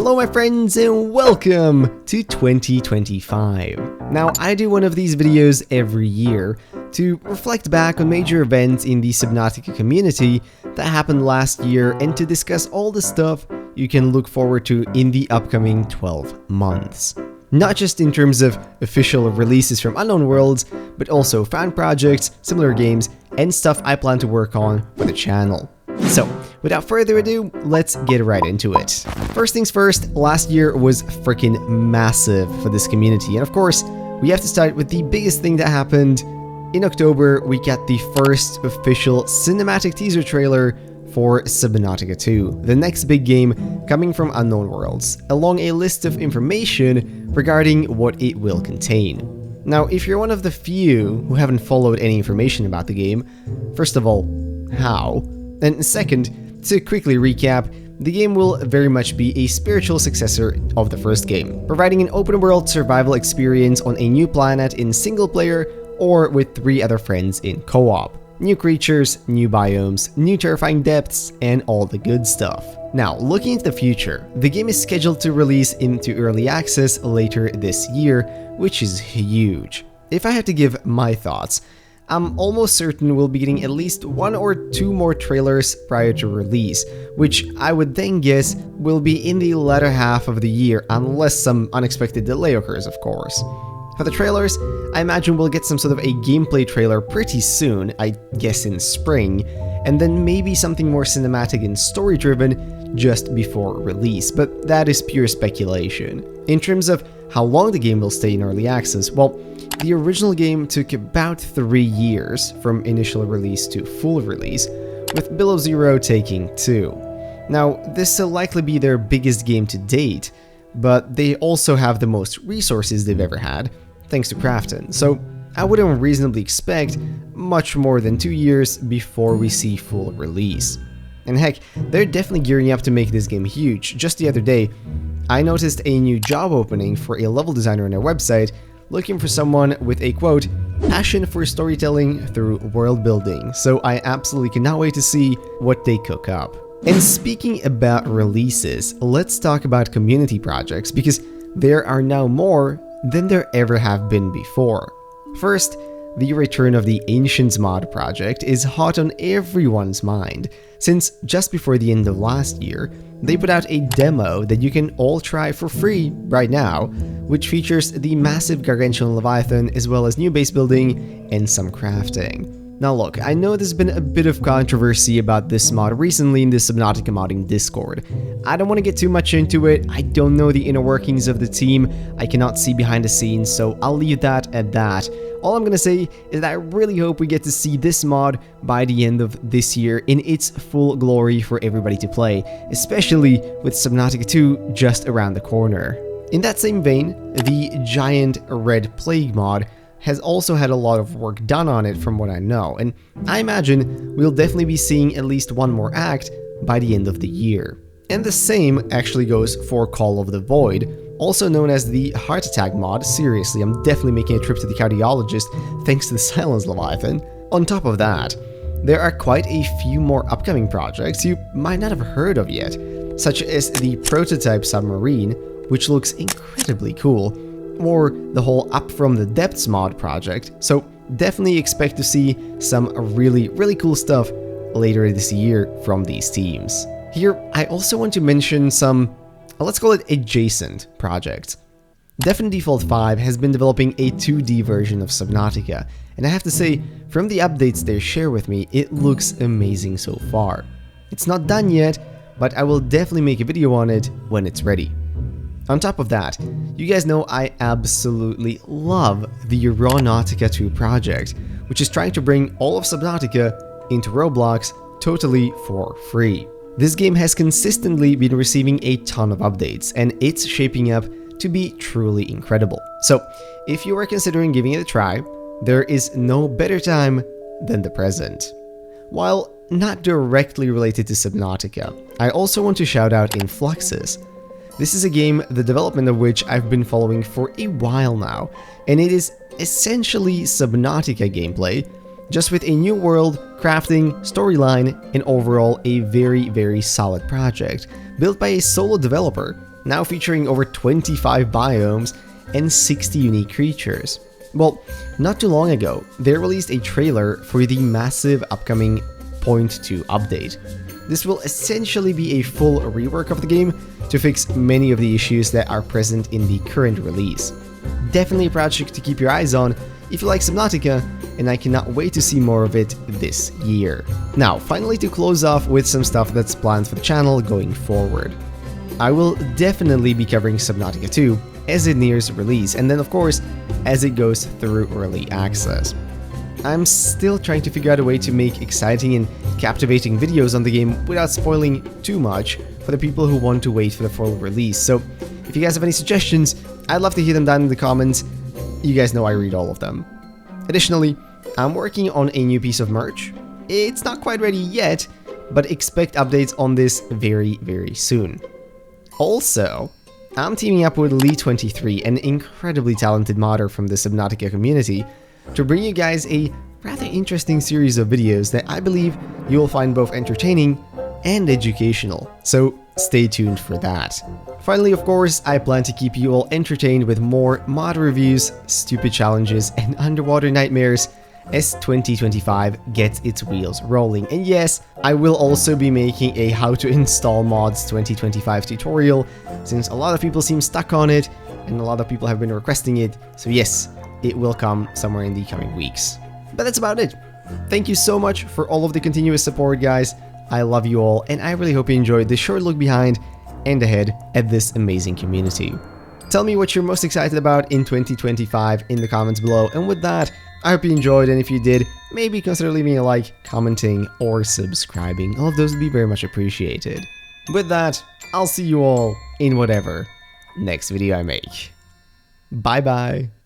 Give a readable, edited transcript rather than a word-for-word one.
Hello my friends and welcome to 2025. Now I do one of these videos every year to reflect back on major events in the Subnautica community that happened last year and to discuss all the stuff you can look forward to in the upcoming 12 months. Not just in terms of official releases from Unknown Worlds, but also fan projects, similar games, and stuff I plan to work on for the channel. So, without further ado, let's get right into it. First things first, last year was freaking massive for this community, and of course, we have to start with the biggest thing that happened. In October, we got the first official cinematic teaser trailer for Subnautica 2, the next big game coming from Unknown Worlds, along a list of information regarding what it will contain. Now, if you're one of the few who haven't followed any information about the game, first of all, how? And second, to quickly recap, the game will very much be a spiritual successor of the first game, providing an open-world survival experience on a new planet in single-player or with 3 other friends in co-op. New creatures, new biomes, new terrifying depths, and all the good stuff. Now, looking into the future, the game is scheduled to release into early access later this year, which is huge. If I had to give my thoughts, I'm almost certain we'll be getting at least 1 or 2 more trailers prior to release, which I would then guess will be in the latter half of the year unless some unexpected delay occurs, of course. For the trailers, I imagine we'll get some sort of a gameplay trailer pretty soon, I guess in spring, and then maybe something more cinematic and story-driven just before release, but that is pure speculation. In terms of how long the game will stay in early access, well, the original game took about 3 years from initial release to full release, with Below Zero taking 2. Now, this will likely be their biggest game to date, but they also have the most resources they've ever had, thanks to Crafton, so I wouldn't reasonably expect much more than 2 years before we see full release. And heck, they're definitely gearing up to make this game huge. Just the other day, I noticed a new job opening for a level designer on their website, looking for someone with a, quote, passion for storytelling through world building, so I absolutely cannot wait to see what they cook up. And speaking about releases, let's talk about community projects, because there are now more than there ever have been before. First, the return of the Ancients mod project is hot on everyone's mind, since just before the end of last year, they put out a demo that you can all try for free right now, which features the massive Gargantuan Leviathan as well as new base building and some crafting. Now look, I know there's been a bit of controversy about this mod recently in the Subnautica modding Discord. I don't want to get too much into it, I don't know the inner workings of the team, I cannot see behind the scenes, so I'll leave that at that. All I'm gonna say is that I really hope we get to see this mod by the end of this year in its full glory for everybody to play, especially with Subnautica 2 just around the corner. In that same vein, the Giant Red Plague mod has also had a lot of work done on it from what I know, and I imagine we'll definitely be seeing at least 1 more act by the end of the year. And the same actually goes for Call of the Void, also known as the Heart Attack mod. Seriously, I'm definitely making a trip to the cardiologist thanks to the Silence Leviathan. On top of that, there are quite a few more upcoming projects you might not have heard of yet, such as the Prototype Submarine, which looks incredibly cool, or the whole Up From the Depths mod project, so definitely expect to see some really cool stuff later this year from these teams. Here, I also want to mention some, let's call it adjacent projects. Definite Default 5 has been developing a 2D version of Subnautica, and I have to say, from the updates they share with me, it looks amazing so far. It's not done yet, but I will definitely make a video on it when it's ready. On top of that, you guys know I absolutely love the Subnautica 2 project, which is trying to bring all of Subnautica into Roblox totally for free. This game has consistently been receiving a ton of updates, and it's shaping up to be truly incredible. So, if you are considering giving it a try, there is no better time than the present. While not directly related to Subnautica, I also want to shout out Influxis. This is a game, the development of which I've been following for a while now, and it is essentially Subnautica gameplay, just with a new world, crafting, storyline, and overall a very solid project, built by a solo developer now featuring over 25 biomes and 60 unique creatures. Well, not too long ago, they released a trailer for the massive upcoming Point 2 update. This will essentially be a full rework of the game to fix many of the issues that are present in the current release. Definitely a project to keep your eyes on if you like Subnautica, and I cannot wait to see more of it this year. Now, finally, to close off with some stuff that's planned for the channel going forward. I will definitely be covering Subnautica 2 as it nears release, and then of course as it goes through early access. I'm still trying to figure out a way to make exciting and captivating videos on the game without spoiling too much for the people who want to wait for the full release, so if you guys have any suggestions, I'd love to hear them down in the comments. You guys know I read all of them. Additionally, I'm working on a new piece of merch. It's not quite ready yet, but expect updates on this very, very soon. Also, I'm teaming up with Lee23, an incredibly talented modder from the Subnautica community, to bring you guys a rather interesting series of videos that I believe you will find both entertaining and educational, so stay tuned for that. Finally, of course, I plan to keep you all entertained with more mod reviews, stupid challenges, and underwater nightmares as 2025 gets its wheels rolling. And yes, I will also be making a how to install mods 2025 tutorial, since a lot of people seem stuck on it, and a lot of people have been requesting it, so yes, it will come somewhere in the coming weeks. But that's about it. Thank you so much for all of the continuous support, guys. I love you all, and I really hope you enjoyed this short look behind and ahead at this amazing community. Tell me what you're most excited about in 2025 in the comments below, and with that, I hope you enjoyed, and if you did, maybe consider leaving a like, commenting, or subscribing. All of those would be very much appreciated. With that, I'll see you all in whatever next video I make. Bye bye.